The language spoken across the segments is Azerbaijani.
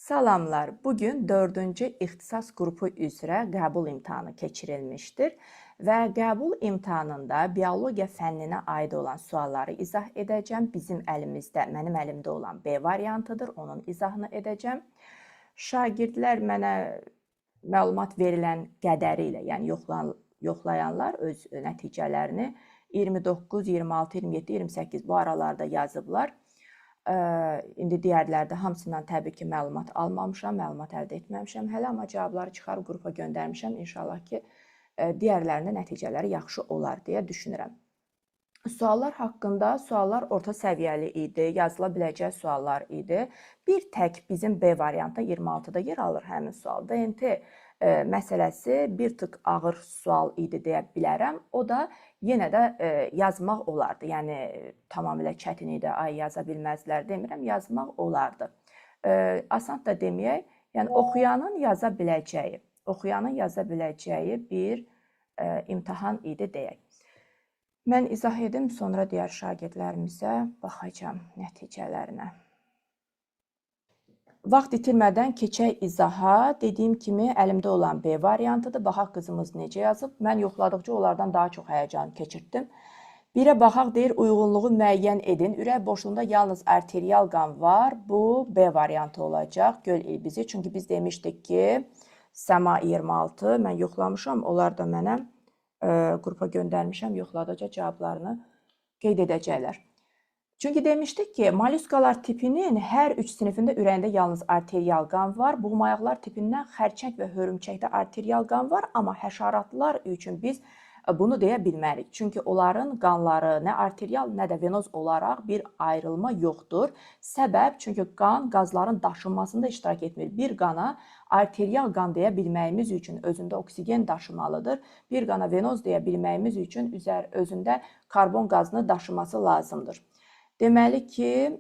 Salamlar. Bugün 4-cü ixtisas qrupu üzrə qəbul imtahanı keçirilmişdir və qəbul imtahanında biologiya fənninə aid olan sualları izah edəcəm. Mənim əlimdə olan B variantıdır, onun izahını edəcəm. Şagirdlər mənə məlumat verilən qədəri ilə, yəni yoxlayanlar öz nəticələrini 29, 26, 27, 28 bu aralarda yazıblar. İndi digərlərdə hamısından təbii ki, məlumat almamışam, məlumat əldə etməmişəm hələ, amma cavabları çıxarıb qrupa göndərmişəm. İnşallah ki, digərlərində nəticələri yaxşı olar deyə düşünürəm. Suallar haqqında, suallar orta səviyyəli idi, yazıla biləcək suallar idi. Bir tək bizim B variantda 26-da yer alır həmin sual. DNT məsələsi bir tık ağır sual idi deyə bilərəm. O da yenə də yazmaq olardı. Yəni, tamamilə çətin idi, ay yaza bilməzlər demirəm, yazmaq olardı. Asan da deməyək, yəni oxuyanın yaza biləcəyi bir imtahan idi deyək. Mən izah edim, sonra digər şagirdlərimizə baxacam nəticələrinə. Vaxt itirmədən keçək izaha. Dediyim kimi, əlimdə olan B variantıdır. Baxaq qızımız necə yazıb. Mən yoxladıqca onlardan daha çox həyəcan keçirtdim. Birə baxaq deyir, uyğunluğu müəyyən edin. Ürək boşluğunda yalnız arterial qan var. Bu B variantı olacaq. Göl ilbizi. Çünki biz demişdik ki, Səma 26. Mən yoxlamışam. Onlar da mənə qrupa göndərmişəm. Yoxladıqca cavablarını qeyd edəcəklər. Çünki demişdik ki, molluskalar tipinin hər 3 sinifində ürəyində yalnız arterial qan var. Buğmayaqlar tipindən xərçəng və hörümçəkdə arterial qan var. Amma həşəratlar üçün biz bunu deyə bilmərik. Çünki onların qanları nə arterial, nə də venoz olaraq bir ayrılma yoxdur. Səbəb, çünki qan qazların daşınmasında iştirak etmir. Bir qana arterial qan deyə bilməyimiz üçün özündə oksigen daşımalıdır. Bir qana venoz deyə bilməyimiz üçün özündə karbon qazını daşıması lazımdır. Deməli ki,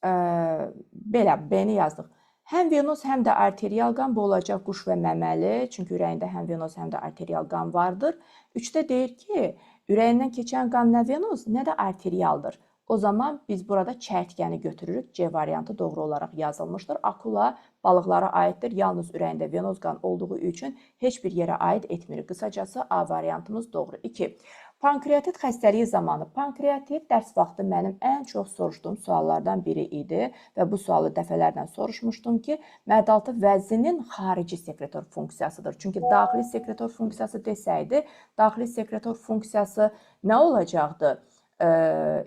belə, B-ni yazdıq. Həm venoz, həm də arterial qan bu olacaq quş və məməli. Çünki ürəyində həm venoz, həm də arterial qan vardır. 3-də deyir ki, ürəyindən keçən qan nə venoz, nə də arterialdır. O zaman biz burada çərtkəni götürürük. C variantı doğru olaraq yazılmışdır. Akula balıqlara aiddir. Yalnız ürəyində venoz qan olduğu üçün heç bir yerə aid etmir. Qısacası A variantımız doğru. 2. Pankreatit xəstəliyi zamanı. Pankreatit dərs vaxtı mənim ən çox soruşduğum suallardan biri idi və bu sualı dəfələrlə soruşmuşdum ki, mərdaltı vəzinin xarici sekretor funksiyasıdır. Çünki daxili sekretor funksiyası desəydi, daxili sekretor funksiyası nə olacaqdı?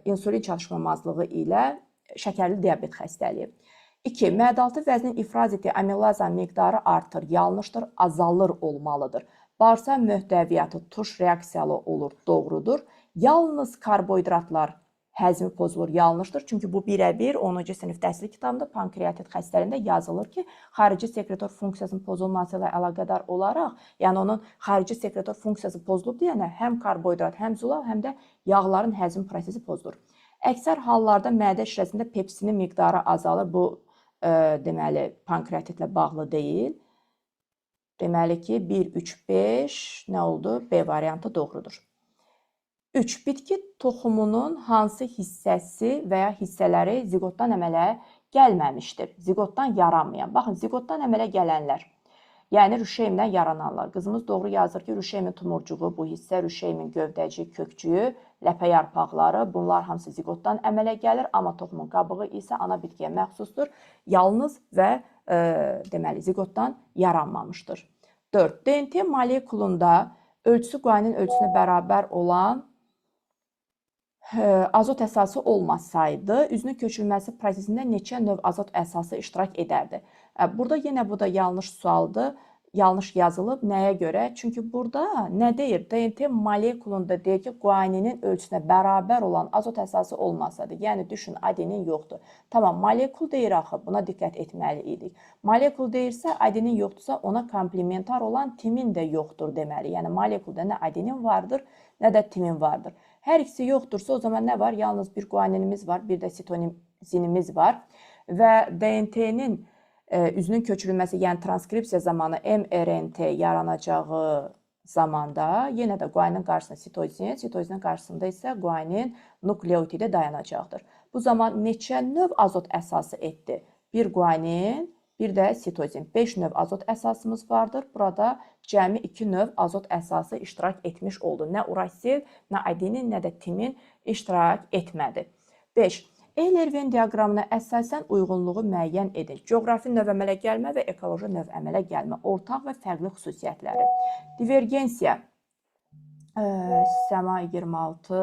İnsulin çatışmamazlığı ilə şəkərli diabet xəstəliyi. 2. Mərdaltı vəznin ifraz etdiyi amilaza miqdarı artır, yanlışdır, azalır olmalıdır. Bağırsaq mühtəviyyatı turş reaksiyalı olur, doğrudur. Yalnız karbohidratlar həzmi pozulur, yanlışdır. Çünki bu birə-bir 10-cu sinif dərslik kitabında pankreatit xəstəliyində yazılır ki, xarici sekretor funksiyasının pozulması ilə əlaqədar olaraq, yəni onun xarici sekretor funksiyası pozulub deyənə həm karbohidrat, həm zolaq, həm də yağların həzm prosesi pozulur. Əksər hallarda mədə şirəsində pepsinin miqdarı azalır. Bu, deməli, pankreatitlə bağlı deyil. Deməli ki, 1, 3, 5 nə oldu? B variantı doğrudur. 3. Bitki toxumunun hansı hissəsi və ya hissələri ziqotdan əmələ gəlməmişdir? Ziqotdan yaranmayan. Baxın, ziqotdan əmələ gələnlər, yəni rüşeymdən yarananlar. Qızımız doğru yazır ki, rüşeymin tumurcuğu bu hissə, rüşeymin gövdəci, kökçüyü, ləpə yarpaqları, bunlar hamısı ziqotdan əmələ gəlir, amma toxumun qabığı isə ana bitkiyə məxsusdur. Yalnız və deməli, ziqotdan yaranmamışdır. 4. DNT molekulunda ölçüsü guanin ölçüsünə bərabər olan azot əsası olmasaydı, üzünün köçürülməsi prosesində neçə növ azot əsası iştirak edərdi? Burada yenə bu da yanlış sualdır. Yanlış yazılıb. Nəyə görə? Çünki burada nə deyir? DNT molekulunda deyir ki, guaninin ölçüsünə bərabər olan azot əsası olmasaydı. Yəni, düşün, adenin yoxdur. Tamam, molekul deyir axı, buna diqqət etməli idik. Molekul deyirsə, adenin yoxdursa, ona komplementar olan timin də yoxdur deməli. Yəni, molekulda nə adenin vardır, nə də timin vardır. Hər ikisi yoxdursa, o zaman nə var? Yalnız bir guaninimiz var, bir də sitozinimiz var. Və DNT-nin üzünün köçürülməsi, yəni transkripsiya zamanı mRNT yaranacağı zamanda yenə də guaninin qarşısında sitozin, sitozinin qarşısında isə guanin nukleotidi dayanacaqdır. Bu zaman neçə növ azot əsası etdi? Bir guanin, bir də sitozin. 5 növ azot əsasımız vardır. Burada cəmi 2 növ azot əsası iştirak etmiş oldu. Nə urasil, nə adenin, nə də timin iştirak etmədi. 5. Eyler-Venn diaqramına əsasən uyğunluğu müəyyən edin. Coğrafi növ əmələ gəlmə və ekoloji növ əmələ gəlmə. Ortaq və fərqli xüsusiyyətləri. Divergensiya. Səma 26,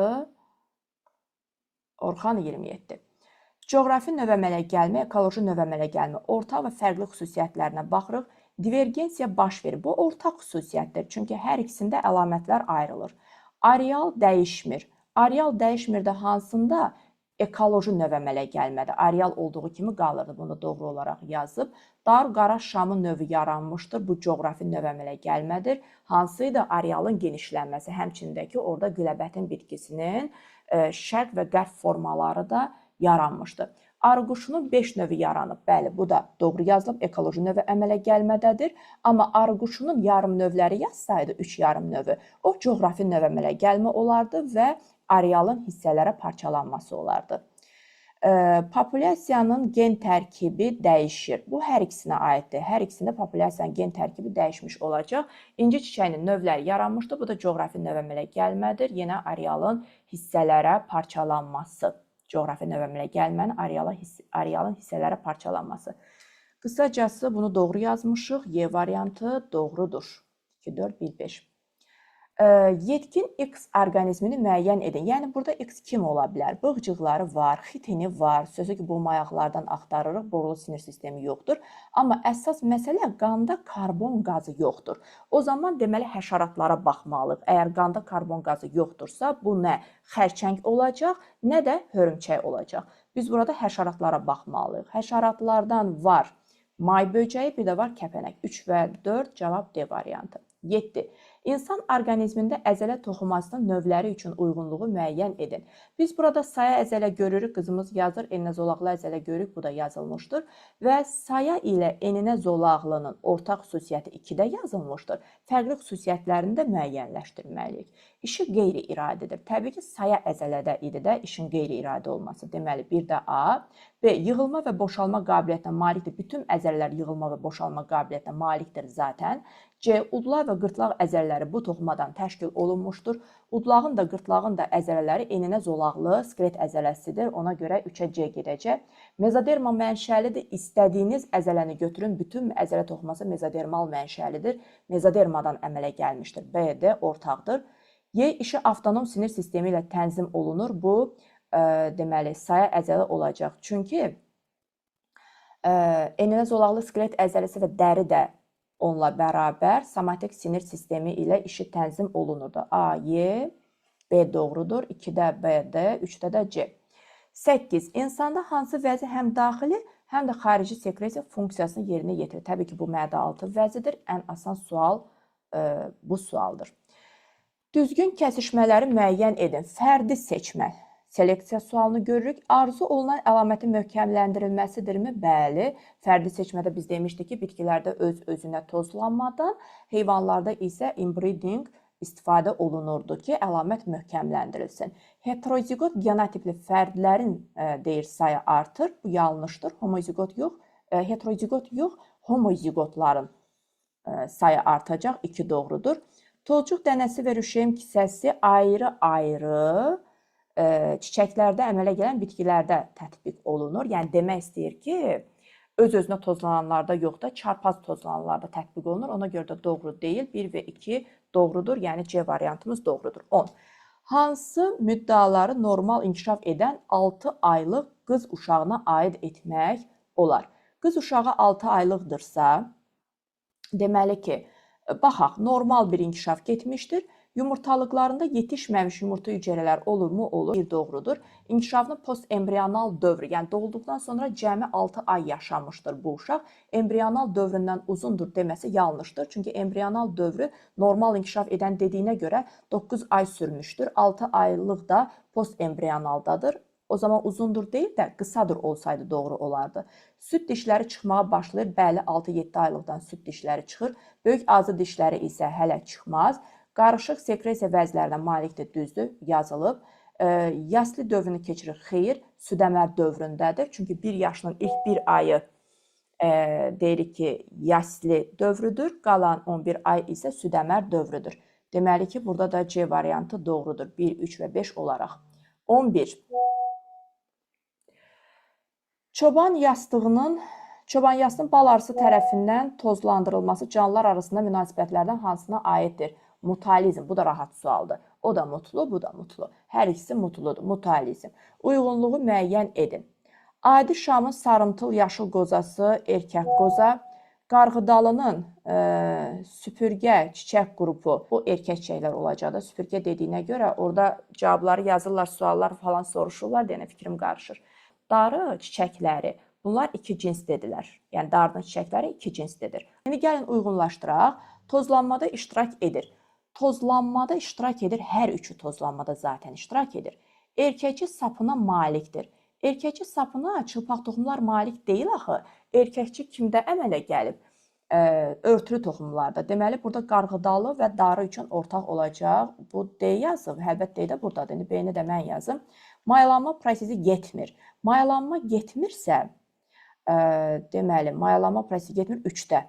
Orxan 27. Coğrafi növ əmələ gəlmə, ekoloji növ əmələ gəlmə, ortaq və fərqli xüsusiyyətlərinə baxırıq. Divergensiya baş verir. Bu ortaq xüsusiyyətdir. Çünki hər ikisində əlamətlər ayrılır. Areal dəyişmir. Areal dəyişmir də hansında? Ekoloji növ əmələ gəlmədi. Areal olduğu kimi qalırdı. Bunu doğru olaraq yazıb. Dar-qara şamı növü yaranmışdır. Bu coğrafi növ əmələ gəlmədir. Hansıydı? Arealın genişlənməsi. Həmçindəki orada güləbətin bitkisinin şərq və qərb formaları da yaranmışdır. Arıquşunun 5 növü yaranıb. Bəli, bu da doğru yazılıb. Ekoloji növü əmələ gəlmədədir. Amma arıquşunun yarım növləri yazsaydı, 3 yarım növü, o coğrafi növ əmələ gəlmə olardı və arealın hissələrə parçalanması olardı. Populyasiyanın gen tərkibi dəyişir. Bu hər ikisinə aiddir. Hər ikisində populyasiyanın gen tərkibi dəyişmiş olacaq. İnci çiçəyinin növləri yaranmışdır. Bu da coğrafi növ əmələ gəlmədir. Yenə arealın hissələrə parçalanması. Coğrafi növ əmələ gəlmənin arealın hissələrə parçalanması. Qısacası bunu doğru yazmışıq. Y variantı doğrudur. 2, 4, 1, 5. Yetkin X orqanizmini müəyyən edin. Yəni, burada X kim ola bilər? Bığcıqları var, xitini var. Sözü ki, bu mayaqlardan axtarırıq. Borulu sinir sistemi yoxdur. Amma əsas məsələ qanda karbon qazı yoxdur. O zaman deməli həşəratlara baxmalıyıq. Əgər qanda karbon qazı yoxdursa, bu nə xərçəng olacaq, nə də hörümçək olacaq. Biz burada həşəratlara baxmalıyıq. Həşəratlardan var may böcəyi, bir də var kəpənək. 3 və 4 cavab D variantı. 7. İnsan orqanizmində əzələ toxumasının növləri üçün uyğunluğu müəyyən edin. Biz burada saya əzələ görürük, qızımız yazır, eninə zolaqlı əzələ görürük, bu da yazılmışdır. Və saya ilə eninə zolaqlının ortaq xüsusiyyəti 2-də yazılmışdır. Fərqli xüsusiyyətlərini də müəyyənləşdirməliyik. İşi qeyri-iradidir. Təbii ki, saya əzələdə idi də işin qeyri-iradi olması. Deməli, bir də A. B. Yığılma və boşalma qabiliyyətinə malikdir. Bütün əzələlər yığılma və boşalma qabiliyyətinə malikdir zaten. C. Udlar və qırtlaq əzələləri bu toxumadan təşkil olunmuşdur. Udlağın da qırtlağın da əzələləri eninə zolaqlı skelet əzələsidir. Ona görə 3-ə C gedəcək. Mezoderma mənşəlidir. İstədiyiniz əzələni götürün. Bütün əzələ toxuması mezodermal mənşəlidir. Mezodermadan əmələ gəlmişdir. B, D ortaqdır. Y. İşi avtonom sinir sistemi ilə tənzim olunur. Bu, deməli, saya əzələ olacaq. Çünki eninə zolaqlı skelet əzələsi və dəri də onunla bərabər somatik sinir sistemi ilə işi tənzim olunurdu. A, Y, B doğrudur. 2-də B, D, 3-də də C. 8. İnsanda hansı vəzi həm daxili, həm də xarici sekresiya funksiyasını yerinə yetirir? Təbii ki, bu mədə-altı vəzidir. Ən asan sual bu sualdır. Düzgün kəsişmələri müəyyən edin. Fərdi seçmə. Seleksiya sualını görürük. Arzu olunan əlamətin möhkəmləndirilməsidirmi? Bəli. Fərdi seçmədə biz demişdik ki, bitkilərdə öz-özünə tozlanmadan, heyvanlarda isə inbreeding istifadə olunurdu ki, əlamət möhkəmləndirilsin. Heterozigot genotipli fərdlərin deyir sayı artır. Bu yanlışdır. Homozigot yox. Heterozigot yox, homozigotların sayı artacaq. 2 doğrudur. Tozcuq dənəsi və rüşeym kisəsi ayrı-ayrı çiçəklərdə əmələ gələn bitkilərdə tətbiq olunur. Yəni, demək istəyir ki, öz-özünə tozlananlarda yox da, çarpaz tozlananlarda tətbiq olunur. Ona görə də doğru deyil. 1 və 2 doğrudur. Yəni, C variantımız doğrudur. 10. Hansı müddaları normal inkişaf edən 6 aylıq qız uşağına aid etmək olar? Qız uşağı 6 aylıqdırsa, deməli ki, baxaq, normal bir inkişaf getmişdir. Yumurtalıqlarında yetişməmiş yumurta hüceyrələr olurmu? Olur. Bir doğrudur. İnkişafının post-embrional dövrü, yəni doğulduqdan sonra cəmi 6 ay yaşamışdır bu uşaq. Embrional dövründən uzundur deməsi yanlışdır. Çünki embrional dövrü normal inkişaf edən dediyinə görə 9 ay sürmüşdür. 6 aylıq da post-embrionaldadır. O zaman uzundur deyil də qısadır olsaydı doğru olardı. Süd dişləri çıxmağa başlayır. Bəli, 6-7 aylıqdan süd dişləri çıxır. Böyük azı dişləri isə hələ çıxmaz. Qarışıq sekresiya vəzlərinə malikdir, düzdür, yazılıb. Yasli dövrünü keçirir, xeyr, südəmər dövründədir. Çünki 1 yaşının ilk 1 ayı deyirik ki, yasli dövrüdür. Qalan 11 ay isə südəmər dövrüdür. Deməli ki, burada da C variantı doğrudur. 1, 3 və 5 olaraq. 11. Çoban yastığının bal arısı tərəfindən tozlandırılması canlılar arasında münasibətlərdən hansına aiddir? Mutualizm. Bu da rahat sualdır. O da mutlu, bu da mutlu. Hər ikisi mutludur. Mutualizm. Uyğunluğu müəyyən edin. Adi Şamın sarımtıl yaşıl qozası erkək qoza, Qarğıdalının süpürgə çiçək qrupu, o erkək çiçəklər olacaq da. Süpürgə dediyinə görə orada cavabları yazırlar, suallar falan soruşurlar, deyənə fikrim qarışır. Darı çiçəkləri, bunlar iki cinsdədirlər. Yəni darının çiçəkləri iki cinsdədir. İndi gəlin uyğunlaşdıraq. Tozlanmada iştirak edir. Tozlanmada iştirak edir. Hər üçü tozlanmada zaten iştirak edir. Erkəkçi sapına malikdir. Erkəkçi sapına çılpaq toxumlar malik deyil axı. Erkəkçi kimdə əmələ gəlib? Örtülü toxumlarda. Deməli, burada qarğıdalı və darı üçün ortaq olacaq. Bu D yazıb, əlbəttə D də buradadır. İndi B-ni də mən yazım. Mayalanma prosesi getmir. Mayalanma getmirsə, deməli, mayalanma prosesi getmir 3-də.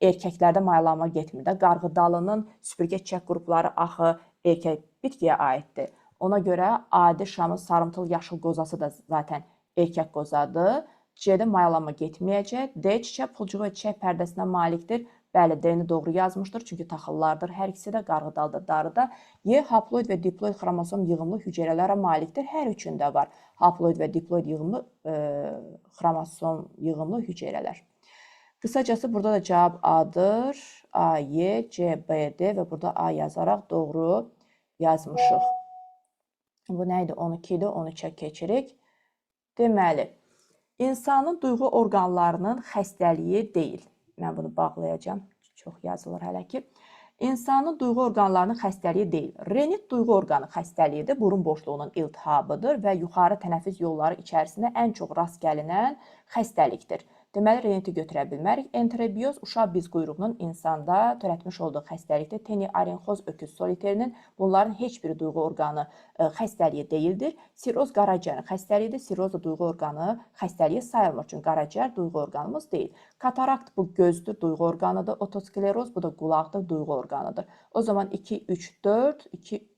Erkəklərdə mayalanma getmir də. Qarğıdalının süpürgə çiçək qrupları axı erkək bitkiyə aiddir. Ona görə adi Şamın sarımtıl yaşıl qozası da zaten erkək qozadır. C-də mayalanma getməyəcək. D çiçək pulcuq və çiçək pərdəsinə malikdir. Bəli, D-ni doğru yazmışdır. Çünki taxıllardır. Hər ikisi də qarğıdalıdır, darıda. Y haploid və diploid xromosom yığımlı hüceyrələrə malikdir. Hər üçündə var. Haploid və diploid yığımlı xromosom yığımlı hüceyrələr. Qısacası burada da cavab A-dır. A, Y, C, B, D və burada A yazaraq doğru yazmışıq. Bu nə idi? 12 idi. 13-ə keçirik. Deməli, insanın duyğu orqanlarının xəstəliyi deyil. Mən bunu bağlayacağım. Çox yazılır hələ ki. İnsanın duyğu orqanlarının xəstəliyi deyil. Renit duyğu orqanı xəstəliyidir. Burun boşluğunun iltihabıdır və yuxarı tənəffüs yolları içərisində ən çox rast gəlinən xəstəlikdir. Deməli, reniti götürə bilmərik. Enterobiyoz uşaq biz quyruğunun insanda törətmiş olduğu xəstəlikdir. Teniarenxoz öküz soliterinin bunların heç biri duyğu orqanı xəstəliyi deyildir. Siroz qaraciyərin xəstəliyidir. Siroz da duyğu orqanı xəstəliyi sayılmır. Çünki qaraciyər duyğu orqanımız deyil. Katarakt bu gözdür, duyğu orqanıdır. Otoskleroz bu da qulaqdır, duyğu orqanıdır. O zaman 2, 3, 4, 2,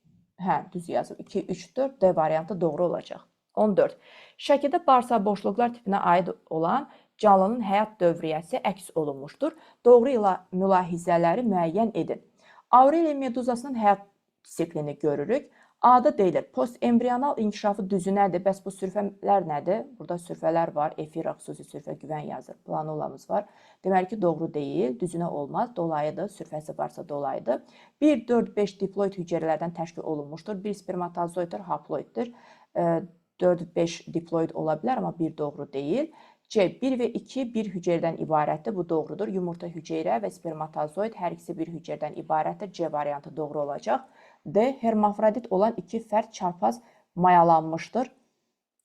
düz yazıb. 2, 3, 4 D variantı doğru olacaq. 14. Şəkidə bağırsaq boşluqlar tipinə aid olan canlının həyat dövriyyəsi əks olunmuşdur. Doğru ilə mülahizələri müəyyən edin. Aureliya meduzasının həyat siklini görürük. A-da deyilir, postembrional inkişafı düzü nədir? Bəs bu sürfələr nədir? Burada sürfələr var. Efira, xüsusi sürfə, güvən yazır. Planulamız var. Deməli ki, doğru deyil. Düzünə olmaz. Dolayıdır. Sürfəsi varsa dolayıdır. 1, 4, 5 diploid hüceyrələrdən təşkil olunmuşdur. 1 spermatozoiddir, haploiddir. 4, 5 diploid ola bilər, amma 1 doğru deyil. C, 1 və 2 bir hüceyrədən ibarətdir. Bu doğrudur. Yumurta hüceyrə və spermatozoid hər ikisi bir hüceyrədən ibarətdir. C variantı doğru olacaq. D, hermafrodit olan iki fərd çarpaz mayalanmışdır.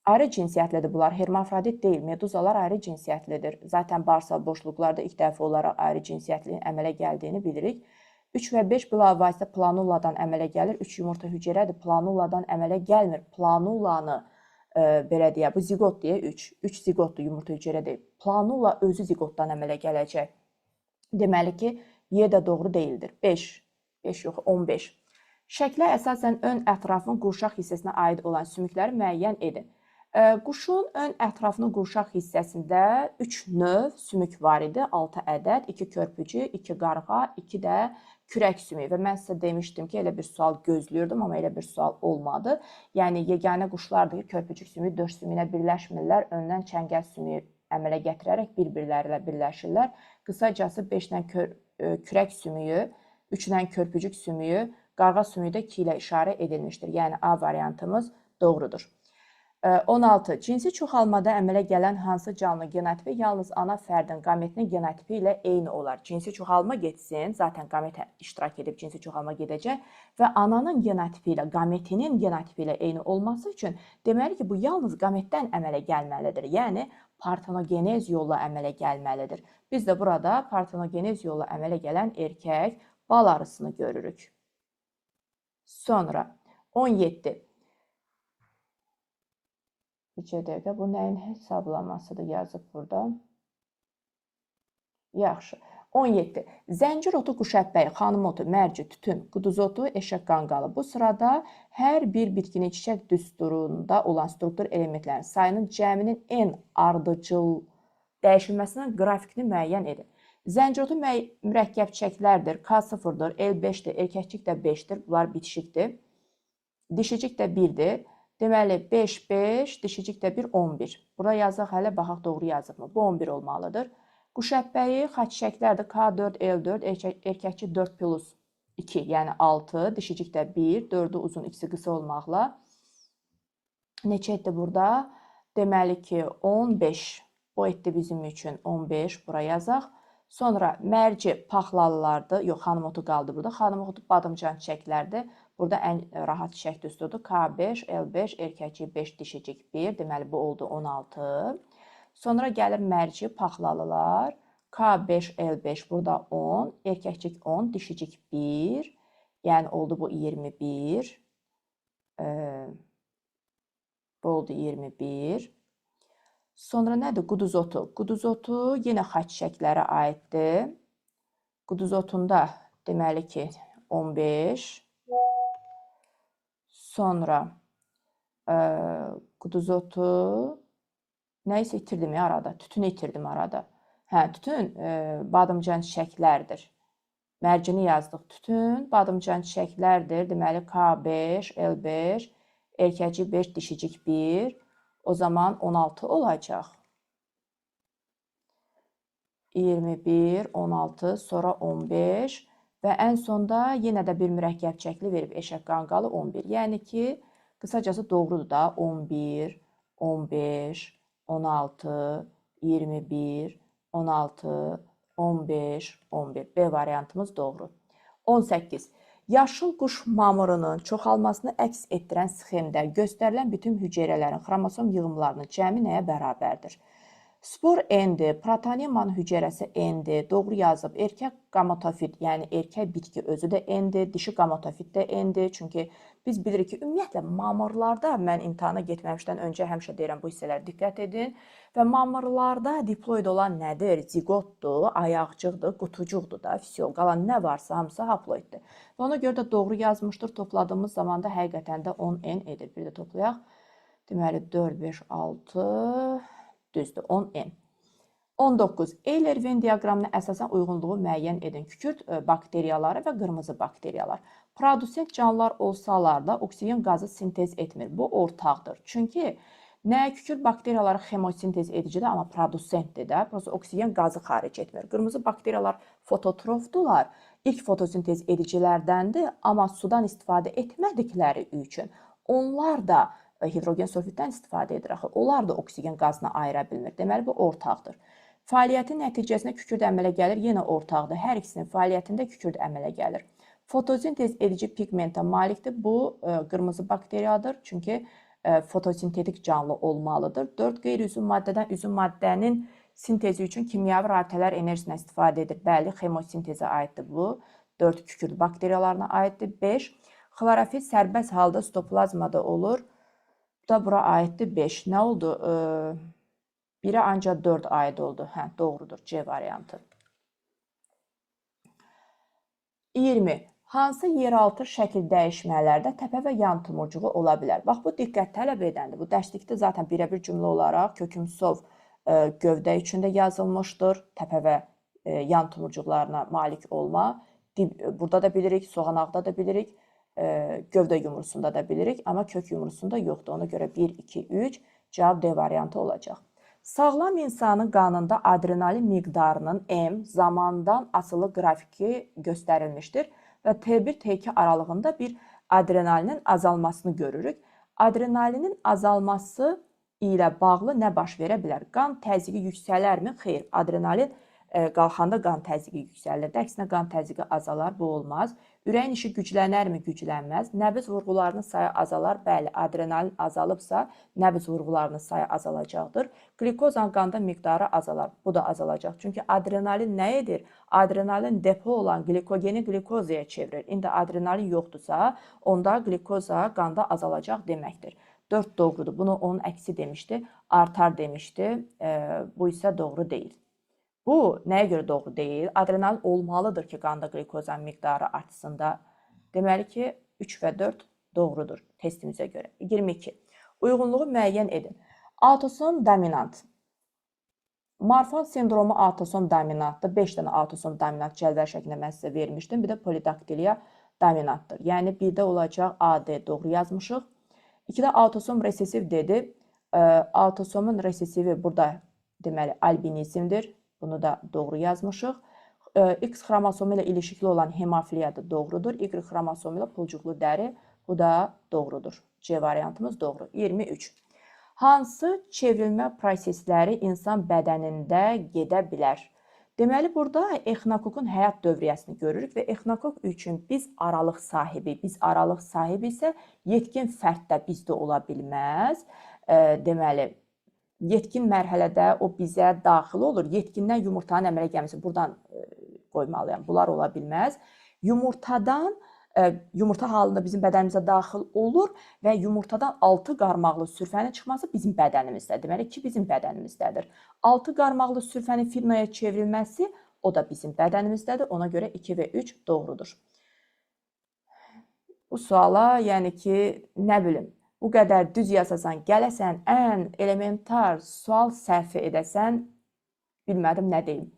Ayrı cinsiyyətlidir bunlar. Hermafrodit deyil. Meduzalar ayrı cinsiyyətlidir. Zaten bağırsaq boşluqlarda ilk dəfə olaraq ayrı cinsiyyətliyin əmələ gəldiyini bilirik. 3 və 5 bilavasitə planuladan əmələ gəlir. 3 yumurta hüceyrədir. Planuladan əmələ gəlmir. Planulanı belə deyə, bu zigot deyə 3. 3 zigotdur, yumurta hüceyrə deyil. Planula özü zigotdan əmələ gələcək. Deməli ki, Y də doğru deyildir. 5 yox, 15. Şəklə əsasən ön ətrafın qurşaq hissəsinə aid olan sümükləri müəyyən edin. Quşun ön ətrafının qurşaq hissəsində 3 növ sümük var idi. 6 ədəd, 2 körpücü, 2 qarğa, 2 də kürək sümüyü. Və mən sizə demişdim ki, elə bir sual gözlüyordum, amma elə bir sual olmadı. Yəni, yeganə quşlardır ki, körpücük sümüyü 4 sümüyünə birləşmirlər. Öndən çəngəl sümüyü əmələ gətirərək bir-birləri ilə birləşirlər. Qısacası 5-dən kürək sümüyü, 3-dən körpücük sümüyü, qarğa sümüyü də 2 ilə işarə edilmişdir. Yəni, A variantımız doğrudur. 16. Cinsi çoxalmada əmələ gələn hansı canlı genotipi yalnız ana fərdin qametinin genotipi ilə eyni olar? Cinsi çoxalma getsin, zaten qamet iştirak edib cinsi çoxalma gedəcək və ananın genotipi ilə qametinin genotipi ilə eyni olması üçün deməli ki, bu yalnız qametdən əmələ gəlməlidir. Yəni, partenogenez yolla əmələ gəlməlidir. Biz də burada partenogenez yolla əmələ gələn erkək bal arısını görürük. Sonra 17. Bir dəqiqə, bu nəyin hesablamasıdır yazıb burada. Yaxşı. 17. Zəncir otu, quş əppəyi, xanım otu, mərci, tütün, quduz otu, eşək qanqalı. Bu sırada hər bir bitkinin çiçək düsturunda olan struktur elementlərin sayının cəminin en ardıcıl dəyişilməsinin qrafikini müəyyən edin. Zəncir otu mürəkkəb çiçəklərdir. K0-dır, L5-dir, erkəkcik də 5-dir. Bunlar bitişikdir. Dişicik də 1-dir. Deməli 5, 5, dişicik də 1, 11. Bura yazaq hələ, baxaq doğru yazıqmı? Bu 11 olmalıdır. Quş əppəyi xaç çiçəklərdir. K4, L4, erkəkçi 4 plus 2, yəni 6, dişicik də 1, 4'ü uzun, ikisi qısa olmaqla. Neçə etdi burada? Deməli ki, 15. O etdi bizim üçün 15, bura yazaq. Sonra mərci paxlalılardır. Yox, xanım otu qaldı burada. Xanım otu badımcan çiçəklərdir. Burada ən rahat çiçək düsturudur. K5, L5, erkəkçi 5, dişicik 1. Deməli, bu oldu 16. Sonra gəlir mərci paxlalılar. K5, L5, burada 10, erkəkcik 10, dişicik 1. Yəni oldu bu 21. Bu oldu 21. Sonra nədir? Quduz otu. Quduz otu yenə xaç çiçəklərə aiddir. Quduz otunda deməli ki 15. Sonra quduz otu nə isə itirdim ya arada. Tütünü itirdim arada. Hə, tütün badımcan çiçəklərdir. Mərcini yazdıq. Tütün badımcan çiçəklərdir. Deməli K5, L5, erkəkcik 5, dişicik 1. O zaman 16 olacaq. 21, 16, sonra 15 və ən sonda yenə də bir mürəkkəb çiçəkli verib eşək qanqalı 11. Yəni ki, qısacası doğrudur da 11, 15, 16, 21, 16, 15, 11. B variantımız doğru. 18. Yaşıl quş mamırının çoxalmasını əks etdirən sxemdə göstərilən bütün hüceyrələrin xromosom yığımlarının cəmi nəyə bərabərdir? Spor N-dir, protoniumanın hüceyrəsi N-dir, doğru yazıb. Erkək gametofit, yəni erkək bitki özü də N-dir, dişi gametofit də N-dir. Çünki biz bilirik ki, ümumiyyətlə mamırlarda, mən imtahana getməmişdən öncə həmişə deyirəm bu hissələrə diqqət edin. Və mamırlarda diploid olan nədir? Zigotdur, ayaqcıqdır, qutucuqdur da, fisiol. Qalan nə varsa hamısı haploiddir. Və ona görə də doğru yazmışdır. Topladığımız zaman da həqiqətən də 10N edir. Bir də toplayaq. Deməli 4, 5, 6... Düzdür, 10N. 19. Euler-Venn diaqramına əsasən uyğunluğu müəyyən edin. Kükürt bakteriyaları və qırmızı bakteriyalar. Produsent canlılar olsalar da oksigen qazı sintez etmir. Bu ortaqdır. Çünki nə kükürt bakteriyaları xemosintez edicidir, amma produsentdir də. Prosta oksigen qazı xaric etmir. Qırmızı bakteriyalar fototrofdular. İlk fotosintez edicilərdəndir, amma sudan istifadə etmədikləri üçün onlar da hidrogen sulfiddən istifadə edir. Axı, onlar da oksigen qazını ayıra bilmir. Deməli, bu ortaqdır. Fəaliyyətin nəticəsində kükürt əmələ gəlir, yenə ortaqdır. Hər ikisinin fəaliyyətində kükürt əmələ gəlir. Fotosintez edici pigmentə malikdir. Bu, qırmızı bakteriyadır. Çünki fotosintetik canlı olmalıdır. 4 qeyri-üzüm maddədən üzüm maddənin sintezi üçün kimyəvi rabitələr enerjisindən istifadə edir. Bəli, xemosintezə aiddir bu. 4 kükürt bakteriyalarına aiddir. 5. Xlorofil sərbəst halda stoplazmada olur. Bu da bura aiddir 5. Nə oldu? 1-ə ancaq 4 aid oldu. Hə, doğrudur. C variantı. 20. Hansı yeraltı şəkil dəyişmələrdə təpə və yan tumurcuğu ola bilər? Bax, bu diqqət tələb edəndir. Bu dərslikdə zaten birəbir cümlə olaraq kökümsov gövdə içində yazılmışdır. Təpə və yan tumurcuqlarına malik olma. Burada da bilirik, soğanaqda da bilirik. Gövdə yumrusunda da bilirik, amma kök yumrusunda yoxdur. Ona görə 1, 2, 3 cavab D variantı olacaq. Sağlam insanın qanında adrenalin miqdarının M zamandan asılı qrafiki göstərilmişdir və T1, T2 aralığında bir adrenalinin azalmasını görürük. Adrenalinin azalması ilə bağlı nə baş verə bilər? Qan təzyiqi yüksələrmi? Xeyr, adrenalin qalxanda qan təzyiqi yüksəlir. Əksinə qan təzyiqi azalar, bu olmaz. Ürəyin işi güclənərmi? Güclənməz. Nəbz vurğularının sayı azalar. Bəli, adrenalin azalıbsa, nəbz vurğularının sayı azalacaqdır. Glikozan qanda miqdarı azalar. Bu da azalacaq. Çünki adrenalin nə edir? Adrenalin depo olan glikogeni glikozaya çevirir. İndi adrenalin yoxdursa, onda glikoza qanda azalacaq deməkdir. 4 doğrudur. Bunu onun əksi demişdi. Artar demişdi. Bu isə doğru deyil. Bu nəyə görə doğru deyil? Adrenalin olmalıdır ki, qanda qlikozan miqdarı artsın da. Deməli ki, 3 və 4 doğrudur testimizə görə. 22. Uyğunluğu müəyyən edin. Autosom dominant. Marfan sindromu autosom dominantdır. 5 dənə autosom dominant cədvəl şəklində mən sizə vermişdim. Bir də polidaktiliya dominantdır. Yəni, birdə olacaq AD doğru yazmışıq. 2-də autosom resesiv dedi. Autosomun resesivi burada deməli albinizmdir. Bunu da doğru yazmışıq. X xromosomu ilə ilişikli olan hemofiliya da doğrudur. Y xromosomu ilə pulcuqlu dəri, bu da doğrudur. C variantımız doğru. 23. Hansı çevrilmə prosesləri insan bədənində gedə bilər? Deməli, burada exinokokun həyat dövriyyəsini görürük və exinokok üçün biz aralıq sahibi isə yetkin fərd də bizdə ola bilməz. Deməli, yetkin mərhələdə o bizə daxil olur. Yetkindən yumurtanın əmələ gəlməsi. Buradan qoymalıyam. Bunlar ola bilməz. Yumurta halında bizim bədənimizə daxil olur və yumurtadan 6 qarmaqlı sürfənin çıxması bizim bədənimizdə. Deməli ki, bizim bədənimizdədir. 6 qarmaqlı sürfənin firmaya çevrilməsi o da bizim bədənimizdədir. Ona görə 2 və 3 doğrudur. Bu suala, yəni ki, nə bilim, bu qədər düz yazasan, gələsən, ən elementar sual səhvi edəsən, bilmədim nə deyim.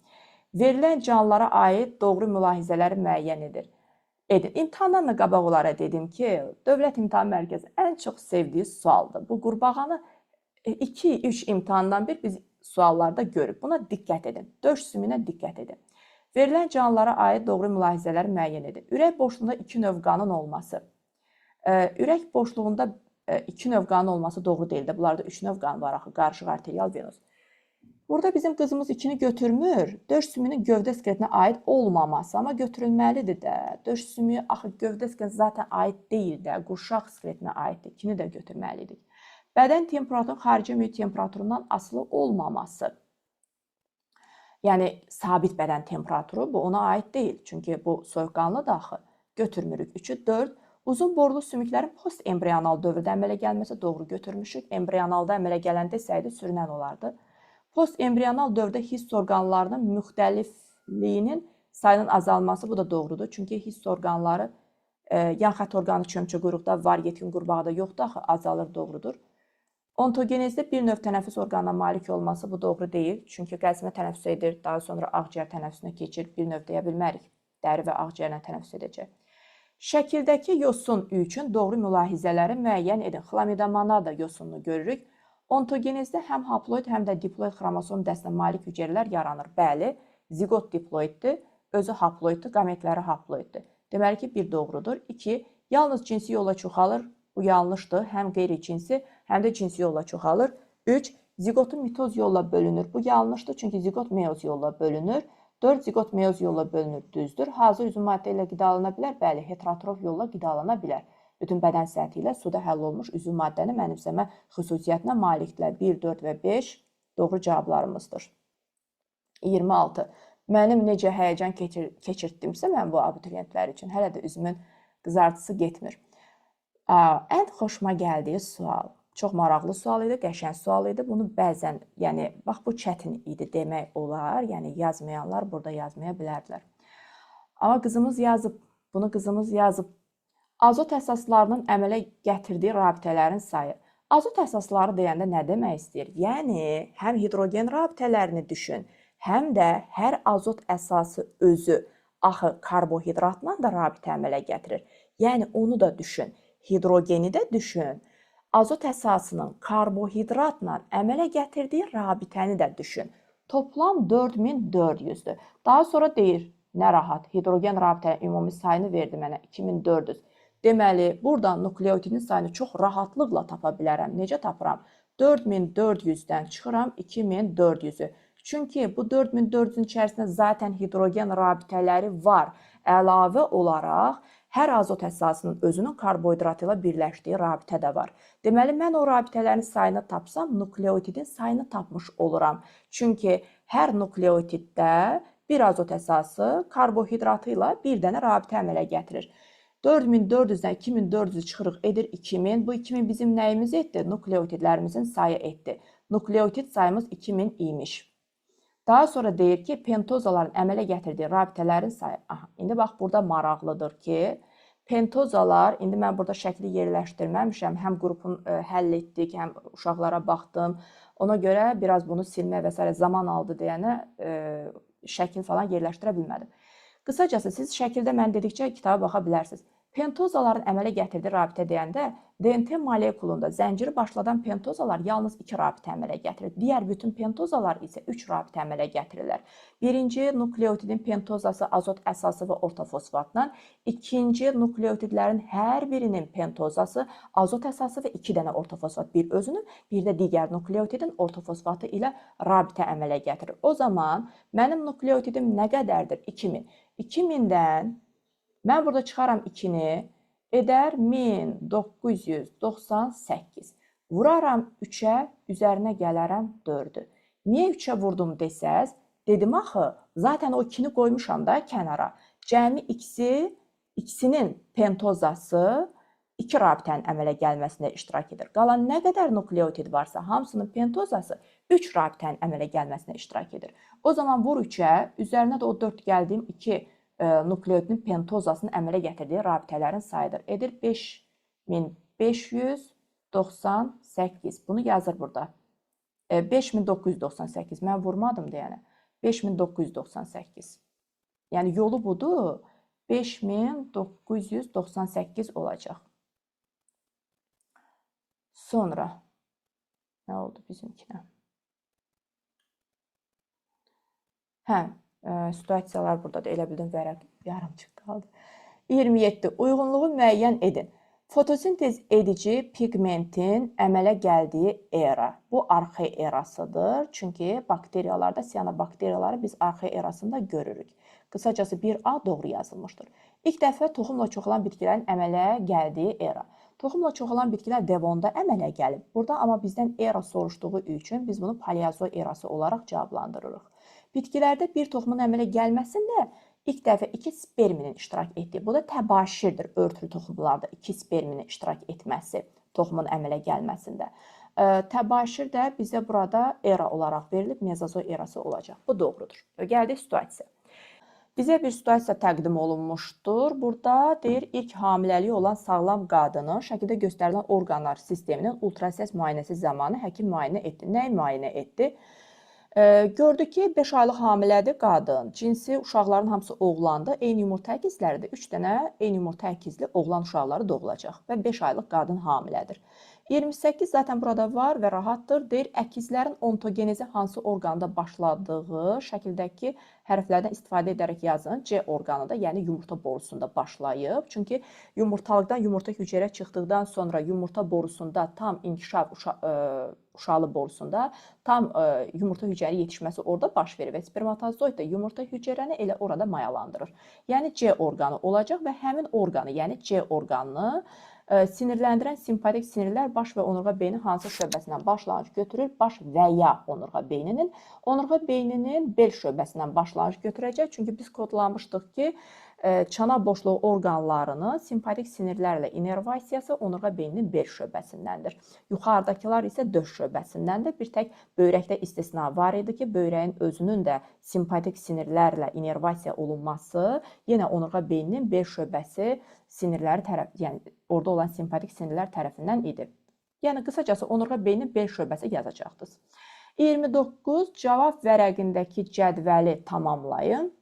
Verilən canlılara aid doğru mülahizələri müəyyən edir. İmtahandan da qabaq olaraq dedim ki, Dövlət İmtahan Mərkəzi ən çox sevdiyi sualdır. Bu qurbağanı 2-3 imtahandan bir biz suallarda görüb. Buna diqqət edin. Döş sümüyünə diqqət edin. Verilən canlılara aid doğru mülahizələri müəyyən edin. Ürək boşluğunda 2 növ qanın olması. Ürək boşluğunda 2 növ qanın olması doğru deyil də. Bunlarda 3 növ qan var axı, qarışıq arterial venöz. Burada bizim qızımız 2-ni götürmür. Döş sümüyünün gövdə skeletinə aid olmaması, amma götürülməlidir də. Döş sümüyü axı gövdə skeletinə zaten aid deyil də, qurşaq skeletinə aiddir. 2-ni də götürməliydik. Bədən temperaturunun xarici mühit temperaturundan asılı olmaması. Yəni, sabit bədən temperaturu bu ona aid deyil. Çünki bu soyuqqanlıdır axı. Götürmürük. 3-ü 4. Uzun borlu sümüklərin post-embrional dövrdə əmələ gəlməsi doğru götürmüşük. Embrionalda əmələ gələn desəydi sürünən olardı. Post-embrional dövrdə hiss orqanlarının müxtəlifliyinin sayının azalması bu da doğrudur. Çünki hiss orqanları yan xətt orqanı çömçü quyruqda var, yetkin qurbağada yoxdur, axı azalır, doğrudur. Ontogenezdə bir növ tənəffüs orqanına malik olması bu doğru deyil. Çünki qəzmə tənəffüs edir, daha sonra ağciyər tənəffüsünə keçir, bir növ deyə bilmərik. Dəri və ağciyərlə tənəffüs edəcək. Şəkildəki yosun üçün doğru mülahizələri müəyyən edin. Xlamidomonada yosununu görürük. Ontogenezdə həm haploid, həm də diploid xromosom dəstinə malik hüceyrələr yaranır. Bəli, zigot diploiddir, özü haploiddir, qametləri haploiddir. Deməli ki, bir doğrudur. 2. Yalnız cinsi yolla çoxalır. Bu yanlışdır. Həm qeyri-cinsi, həm də cinsi yolla çoxalır. 3. Zigotu mitoz yolla bölünür. Bu yanlışdır, çünki zigot meyoz yolla bölünür. 4. Zigot meyoz yolla bölünür, düzdür. Hazır üzüm maddə ilə qidalana bilər. Bəli, heterotrof yolla qidalana bilər. Bütün bədən səthi ilə suda həll olmuş üzüm maddəni mənimsəmə xüsusiyyətinə malikdirlər. 1, 4 və 5 doğru cavablarımızdır. 26. Mənim necə həyəcan keçirtdimsə mən bu abituriyentlər üçün hələ də üzümün qızartısı getmir. Ən xoşuma gəldiyi sual. Çox maraqlı sual idi, qəşəng sual idi. Bunu bəzən, yəni, bax bu çətin idi demək olar. Yəni, yazmayanlar burada yazmaya bilərdilər. Amma qızımız yazıb, bunu qızımız yazıb. Azot əsaslarının əmələ gətirdiyi rabitələrin sayı. Azot əsasları deyəndə nə demək istəyir? Yəni, həm hidrogen rabitələrini düşün, həm də hər azot əsası özü axı karbohidratla da rabitə əmələ gətirir. Yəni, onu da düşün, hidrogeni də düşün, azot əsasının karbohidratla əmələ gətirdiyi rabitəni də düşün. Toplam 4400-dür. Daha sonra deyir, nə rahat, hidrogen rabitənin ümumi sayını verdi mənə, 2400. Deməli, buradan nukleotidin sayını çox rahatlıqla tapa bilərəm. Necə tapıram? 4400-dən çıxıram 2400-ü. Çünki bu 4400-ün içərisində zaten hidrogen rabitələri var. Əlavə olaraq, hər azot əsasının özünün karbohidratı ilə birləşdiyi rabitə də var. Deməli, mən o rabitələrin sayını tapsam, nukleotidin sayını tapmış oluram. Çünki hər nukleotiddə bir azot əsası karbohidratı ilə bir dənə rabitə əmələ gətirir. 4400-dən 2400 çıxırıq edir 2000. Bu 2000 bizim nəyimiz etdi? Nukleotidlərimizin sayı etdi. Nukleotid sayımız 2000 imiş. Daha sonra deyir ki, pentozaların əmələ gətirdiyi rabitələrin sayı. Aha, indi bax, burada maraqlıdır ki, pentozalar, indi mən burada şəkli yerləşdirməmişəm, həm qrupun həll etdik, həm uşaqlara baxdım. Ona görə biraz bunu silmə və s. zaman aldı deyənə şəkil falan yerləşdirə bilmədim. Qısacası, siz şəkildə mən dedikcə kitaba baxa bilərsiniz. Pentozaların əmələ gətirdiyi rabitə deyəndə DNT molekulunda zənciri başladan pentozalar yalnız 2 rabitə əmələ gətirir. Digər bütün pentozalar isə 3 rabitə əmələ gətirirlər. Birinci nukleotidin pentozası azot əsası və ortofosfatla, ikinci nukleotidlərin hər birinin pentozası azot əsası və 2 dənə ortofosfat, bir özünün, bir də digər nukleotidin ortofosfatı ilə rabitə əmələ gətirir. O zaman mənim nukleotidim nə qədərdir? 2000. 2000-dən mən burada çıxaram 2-ni, edər 1998. Vuraram 3-ə, üzərinə gələrəm 4-ü. Niyə 3-ə vurdum desəz, dedim axı, zaten o 2-ni qoymuşam da kənara. Cəmi ikisinin pentozası 2 rabitənin əmələ gəlməsində iştirak edir. Qalan nə qədər nukleotid varsa, hamısının pentozası 3 rabitənin əmələ gəlməsində iştirak edir. O zaman vur 3-ə, üzərinə də o 4 gəldiyim 2 nukleotidin pentozasının əmələ gətirdiyi rabitələrin sayıdır. Edir 5598. Bunu yazır burada. 5998. Mən vurmadım deyənə. 5998. Yəni yolu budur. 5998 olacaq. Sonra nə oldu bizimkinə? Situasiyalar buradadır. Elə bildim vərəq yarımçıq qaldı. 27. Uyğunluğu müəyyən edin. Fotosintez edici pigmentin əmələ gəldiyi era. Bu arxey erasıdır. Çünki bakteriyalarda, siyanobakteriyaları biz arxey erasında görürük. Qısacası 1A doğru yazılmışdır. İlk dəfə toxumla çoxalan bitkilərin əmələ gəldiyi era. Toxumla çoxalan bitkilər devonda əmələ gəlib. Burada amma bizdən era soruşduğu üçün biz bunu paleozo erası olaraq cavablandırırıq. Bitkilərdə bir toxumun əmələ gəlməsində ilk dəfə 2 sperminin iştirak etdiyi. Bu da təbaşirdir, örtülü toxumlarda 2 sperminin iştirak etməsi toxumun əmələ gəlməsində. Təbaşir də bizə burada era olaraq verilib, mezozoy erası olacaq. Bu doğrudur. Gəldik situasiya. Bizə bir situasiya təqdim olunmuşdur. Burada deyir, ilk hamiləliyi olan sağlam qadının şəkildə göstərilən orqanlar sisteminin ultrasəs müayinəsi zamanı həkim müayinə etdi. Nəyi müayinə etdi? Gördü ki, 5 aylıq hamilədir qadın. Cinsi uşaqların hamısı oğlandı. Eyni yumurta əkizləridir. 3 dənə eyni yumurta əkizli oğlan uşaqları doğulacaq və 5 aylıq qadın hamilədir. 28 zaten burada var və rahatdır. Deyir, əkizlərin ontogenizi hansı orqanda başladığı şəkildəki hərflərdən istifadə edərək yazın. C orqanıda, yəni yumurta borusunda başlayıb. Çünki yumurtalıqdan yumurta hüceyrə çıxdıqdan sonra yumurta borusunda tam inkişaf uşaqlı borusunda tam yumurta hüceyrə yetişməsi orada baş verir və spermatozoid da yumurta hüceyrəni elə orada mayalandırır. Yəni C orqanı olacaq və həmin orqanı, yəni C orqanını sinirləndirən simpatik sinirlər baş və onurğa beynin hansı şöbəsindən başlanğıc götürür? Baş və ya onurğa beyninin. Onurğa beyninin bel şöbəsindən başlanğıc götürəcək. Çünki biz kodlamışdıq ki, çanaq boşluğu orqanlarını simpatik sinirlərlə inervasiyası onurğa beyninin bel şöbəsindəndir. Yuxarıdakılar isə döş şöbəsindəndir. Bir tək böyrəkdə istisna var idi ki, böyrəyin özünün də simpatik sinirlərlə inervasiya olunması yenə onurğa beyninin bel şöbəsi sinirləri tərəf, yəni orada olan simpatik sinirlər tərəfindən idi. Yəni qısacası onurğa beyninin bel şöbəsi yazacaqdınız. 29 cavab vərəqindəki cədvəli tamamlayın.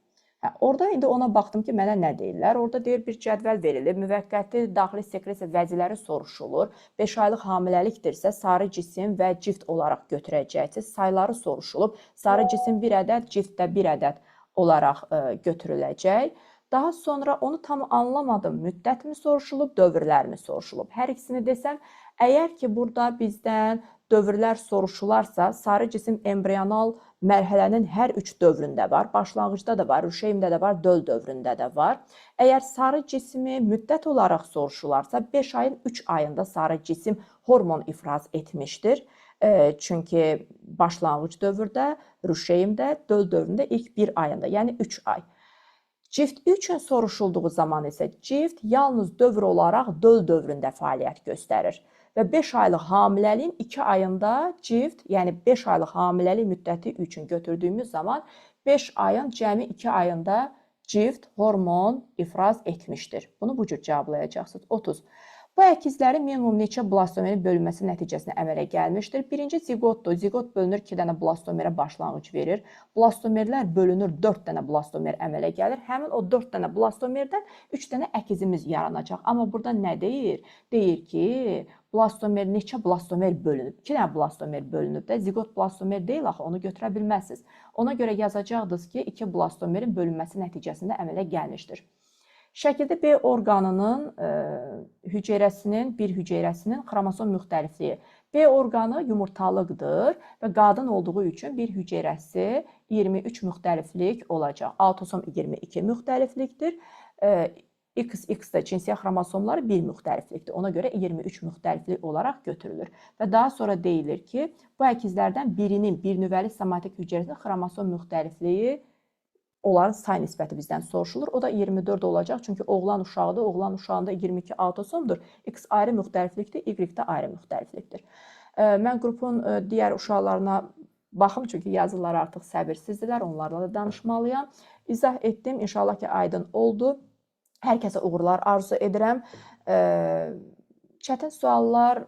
Orada indi ona baxdım ki, mənə nə deyirlər? Orada deyir, bir cədvəl verilir. Müvəqqəti daxili sekresiya vəziləri soruşulur. 5 aylıq hamiləlikdirsə, sarı cisim və cift olaraq götürəcəksiniz. Sayları soruşulub. Sarı cisim 1 ədəd, cift də 1 ədəd olaraq götürüləcək. Daha sonra onu tam anlamadım. Müddət mi soruşulub, dövrlər mi soruşulub? Hər ikisini desəm, əgər ki, burada bizdən dövrlər soruşularsa, sarı cisim embrional mərhələnin hər 3 dövründə var. Başlanğıcda da var, rüşeymdə də var, döl dövründə də var. Əgər sarı cismi müddət olaraq soruşularsa, 5 ayın 3 ayında sarı cisim hormon ifraz etmişdir. Çünki başlanğıc dövrdə, rüşeymdə, döl dövründə ilk 1 ayında, yəni 3 ay. Cift üçün soruşulduğu zaman isə cift yalnız dövr olaraq döl dövründə fəaliyyət göstərir. və 5 aylıq hamiləliyin 2 ayında cift, yəni 5 aylıq hamiləlik müddəti üçün götürdüyümüz zaman 5 ayın cəmi 2 ayında cift hormon ifraz etmişdir. Bunu bu cür cavablayacaqsınız. 30. Bu əkizlərin minimum neçə blastomerin bölünməsi nəticəsində əmələ gəlmişdir? Birinci ziqotdur. Ziqot bölünür 2 dənə blastomerə başlanğıc verir. Blastomerlər bölünür 4 dənə blastomer əmələ gəlir. Həmin o 4 dənə blastomerdən 3 dənə əkizimiz yaranacaq. Amma burada nə deyir? Deyir ki, neçə blastomer bölünüb? 2 dənə blastomer bölünüb də. Ziqot blastomer deyil axı, onu götürə bilməzsiniz. Ona görə yazacaqdınız ki, 2 blastomerin bölünməsi nəticəsində əmələ gəlmişdir. Şəkildə B orqanının bir hüceyrəsinin xromosom müxtəlifliyi. B orqanı yumurtalıqdır və qadın olduğu üçün bir hüceyrəsi 23 müxtəliflik olacaq. Autosom 22 müxtəliflikdir. XX də cinsiyyət xromosomları 1 müxtəliflikdir. Ona görə 23 müxtəliflik olaraq götürülür. Və daha sonra deyilir ki, bu əkizlərdən birinin bir nüvəli somatik hüceyrəsinin xromosom müxtəlifliyi onların say nisbəti bizdən soruşulur. O da 24 olacaq. Çünki oğlan uşağıdır. Oğlan uşağında 22 autosomdur. X ayrı müxtəliflikdir, Y də ayrı müxtəliflikdir. Mən qrupun digər uşaqlarına baxım, çünki yazılar artıq səbirsizdirlər. Onlarla da danışmalıyam. İzah etdim. İnşallah ki, aydın oldu. Hər kəsə uğurlar arzu edirəm. Çətin suallar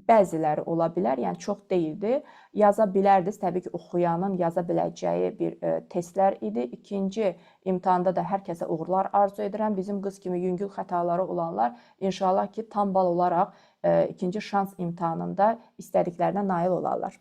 bəziləri ola bilər, yəni çox deyildi. Yaza bilərdiniz, təbii ki, oxuyanın yaza biləcəyi bir testlər idi. İkinci imtahanda da hər kəsə uğurlar arzu edirəm. Bizim qız kimi yüngül xətaları olanlar inşallah ki, tam bal olaraq ikinci şans imtahanında istədiklərinə nail olarlar.